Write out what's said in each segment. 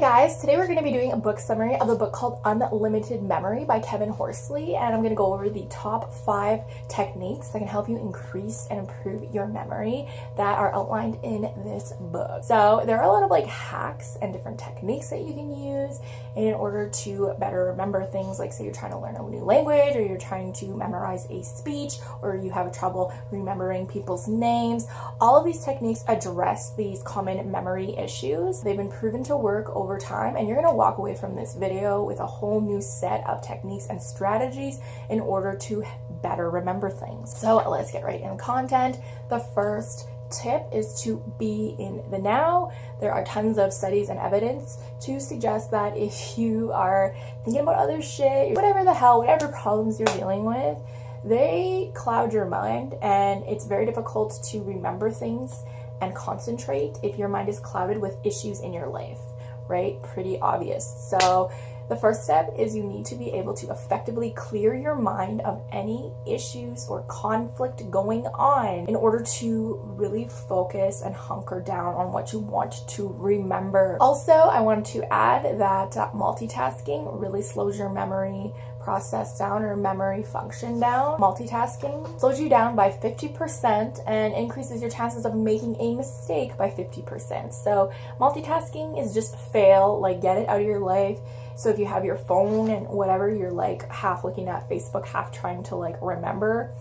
guys, today we're going to be doing a book summary of a book called Unlimited Memory by Kevin Horsley, and I'm going to go over the top 5 techniques that can help you increase and improve your memory that are outlined in this book. So there are a lot of hacks and different techniques that you can use in order to better remember things, like say you're trying to learn a new language, or you're trying to memorize a speech, or you have trouble remembering people's names. All of these techniques address these common memory issues. They've been proven to work over time, and you're going to walk away from this video with a whole new set of techniques and strategies in order to better remember things. So let's get right into content. The first tip is to be in the now. There are tons of studies and evidence to suggest that if you are thinking about other shit, whatever problems you're dealing with, they cloud your mind, and it's very difficult to remember things and concentrate if your mind is clouded with issues in your life, right? Pretty obvious. So the first step is you need to be able to effectively clear your mind of any issues or conflict going on in order to really focus and hunker down on what you want to remember. Also, I want to add that multitasking really slows your memory process down, or memory function down. Multitasking slows you down by 50% and increases your chances of making a mistake by 50%. So multitasking is just fail, get it out of your life. So if you have your phone and whatever, you're half looking at Facebook, half trying to remember,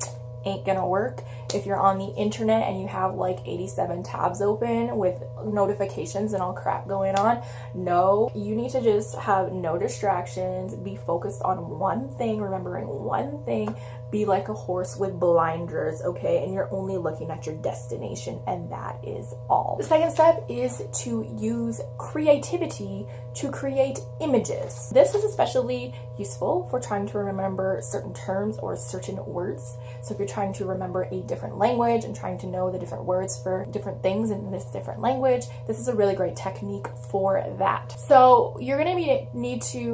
ain't gonna work. If you're on the internet and you have 87 tabs open with notifications and all crap going on, no, you need to just have no distractions, be focused on one thing, remembering one thing, be like a horse with blinders, okay? And you're only looking at your destination, and that is all. The second step is to use creativity to create images. This is especially useful for trying to remember certain terms or certain words. So if you're trying to remember a different language and trying to know the different words for different things in this different language, this is a really great technique for that. So you're gonna need to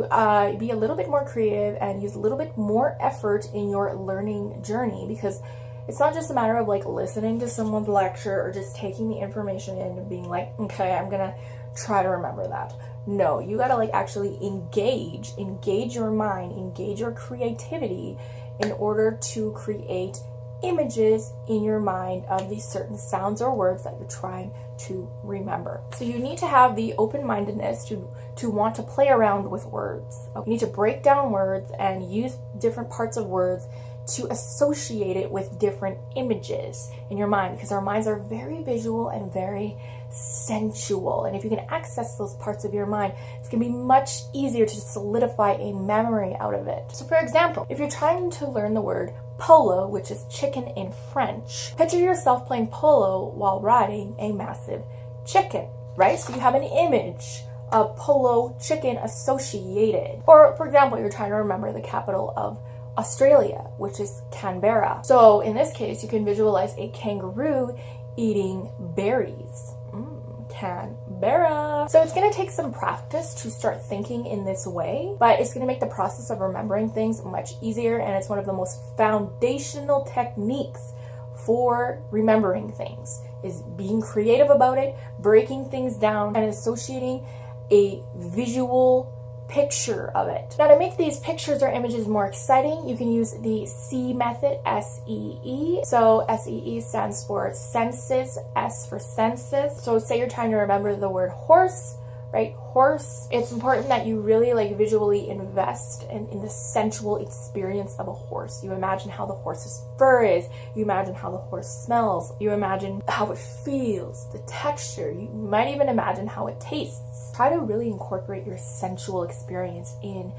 be a little bit more creative and use a little bit more effort in your learning journey, because it's not just a matter of listening to someone's lecture or just taking the information in and being okay, I'm gonna try to remember that. No, you gotta actually engage your mind, engage your creativity in order to create images in your mind of these certain sounds or words that you're trying to remember. So you need to have the open-mindedness to want to play around with words. You need to break down words and use different parts of words to associate it with different images in your mind, because our minds are very visual and very sensual. And if you can access those parts of your mind, it's going to be much easier to solidify a memory out of it. So for example, if you're trying to learn the word polo, which is chicken in French, picture yourself playing polo while riding a massive chicken, right? So you have an image of polo chicken associated. Or for example, you're trying to remember the capital of Australia, which is Canberra. So in this case, you can visualize a kangaroo eating berries. Canberra. So it's going to take some practice to start thinking in this way, but it's going to make the process of remembering things much easier, and it's one of the most foundational techniques for remembering things, is being creative about it, breaking things down, and associating a visual picture of it. Now, to make these pictures or images more exciting, you can use the SEE method, S-E-E. So S-E-E stands for senses, S for senses. So say you're trying to remember the word horse, right? Horse. It's important that you really visually invest in the sensual experience of a horse. You imagine how the horse's fur is. You imagine how the horse smells. You imagine how it feels, the texture. You might even imagine how it tastes. Try to really incorporate your sensual experience in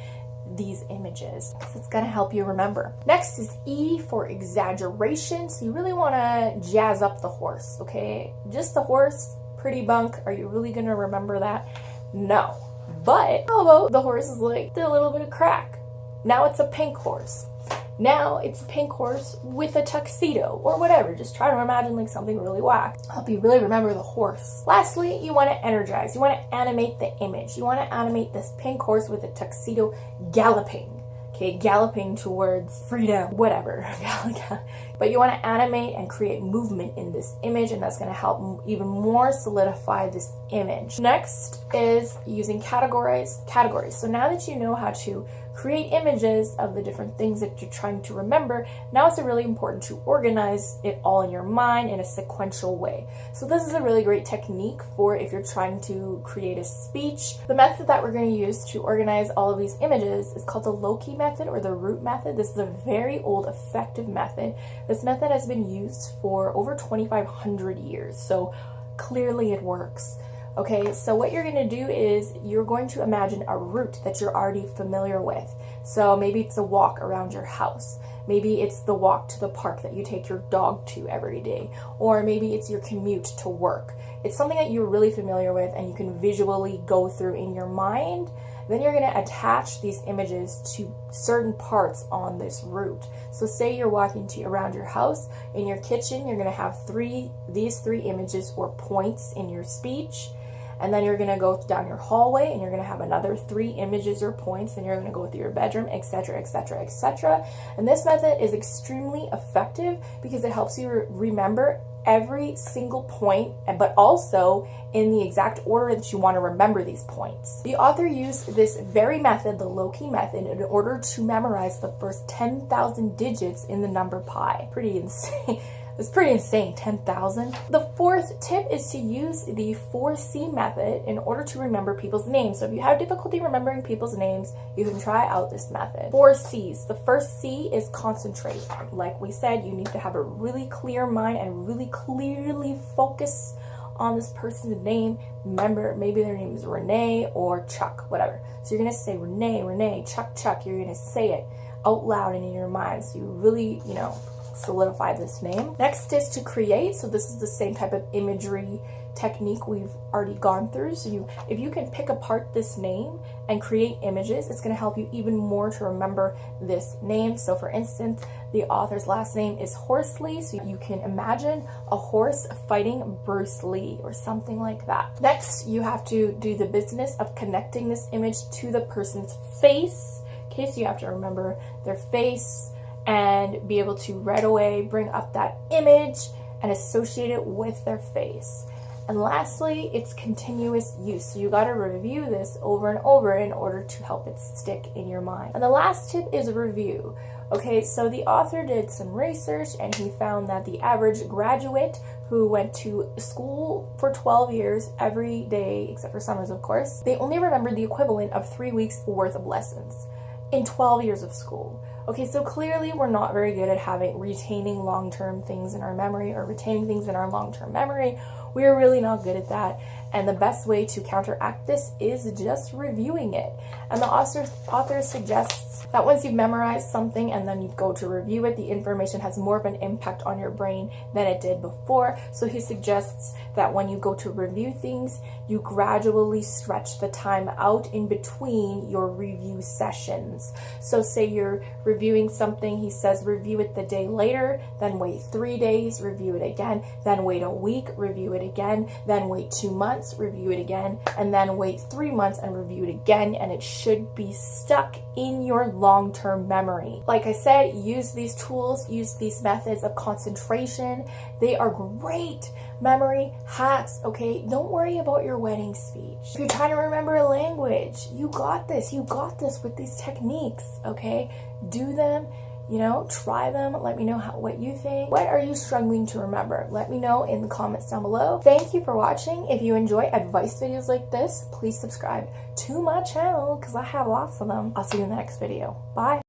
these images, because it's going to help you remember. Next is E for exaggeration. So you really want to jazz up the horse, okay? Just the horse, pretty bunk. Are you really going to remember that? No. But how about the horse is a little bit of crack? Now it's a pink horse. Now it's a pink horse with a tuxedo or whatever. Just try to imagine something really whack. Help you really remember the horse. Lastly, you want to energize. You want to animate the image. You want to animate this pink horse with a tuxedo galloping. okay, galloping towards freedom, whatever. But you want to animate and create movement in this image, and that's going to help even more solidify this image. Next is using categories. So now that you know how to create images of the different things that you're trying to remember, now it's really important to organize it all in your mind in a sequential way. So this is a really great technique for if you're trying to create a speech. The method that we're going to use to organize all of these images is called the Loki method or the root method. This is a very old, effective method. This method has been used for over 2,500 years, so clearly it works. Okay, so what you're going to do is you're going to imagine a route that you're already familiar with. So maybe it's a walk around your house. Maybe it's the walk to the park that you take your dog to every day. Or maybe it's your commute to work. It's something that you're really familiar with and you can visually go through in your mind. Then you're going to attach these images to certain parts on this route. So say you're walking around your house. In your kitchen, you're going to have these three images or points in your speech. And then you're going to go down your hallway and you're going to have another 3 images or points. Then you're going to go through your bedroom, etc., etc., etc. And this method is extremely effective because it helps you remember every single point, but also in the exact order that you want to remember these points. The author used this very method, the Loki method, in order to memorize the first 10,000 digits in the number pi. Pretty insane. It's pretty insane, 10,000. The fourth tip is to use the 4C method in order to remember people's names. So if you have difficulty remembering people's names, you can try out this method. 4 C's. The first C is concentrate. Like we said, you need to have a really clear mind and really clearly focus on this person's name. Remember, maybe their name is Renee or Chuck, whatever. So you're gonna say Renee, Chuck. You're gonna say it out loud and in your mind. So you really, solidify this name. Next is to create. So this is the same type of imagery technique we've already gone through. So if you can pick apart this name and create images, it's going to help you even more to remember this name. So for instance, the author's last name is Horsley, so you can imagine a horse fighting Bruce Lee or something like that. Next, you have to do the business of connecting this image to the person's face. Okay, so you have to remember their face and be able to right away bring up that image and associate it with their face. And lastly, it's continuous use. So you got to review this over and over in order to help it stick in your mind. And the last tip is review. Okay, so the author did some research and he found that the average graduate who went to school for 12 years every day, except for summers of course, they only remembered the equivalent of 3 weeks worth of lessons in 12 years of school. Okay, so clearly we're not very good at retaining long-term things in our memory or retaining things in our long-term memory. We're really not good at that. And the best way to counteract this is just reviewing it. And the author suggests that once you've memorized something and then you go to review it, the information has more of an impact on your brain than it did before. So he suggests that when you go to review things, you gradually stretch the time out in between your review sessions. So say you're reviewing something, he says review it the day later, then wait 3 days, review it again, then wait a week, review it again, then wait 2 months, review it again, and then wait 3 months and review it again, and it should be stuck in your long-term memory. Like I said, use these tools, use these methods of concentration. They are great memory hacks, okay? Don't worry about your wedding speech. If you're trying to remember a language, you got this with these techniques, okay? Do them. Try them. Let me know what you think. What are you struggling to remember? Let me know in the comments down below. Thank you for watching. If you enjoy advice videos like this, please subscribe to my channel because I have lots of them. I'll see you in the next video. Bye.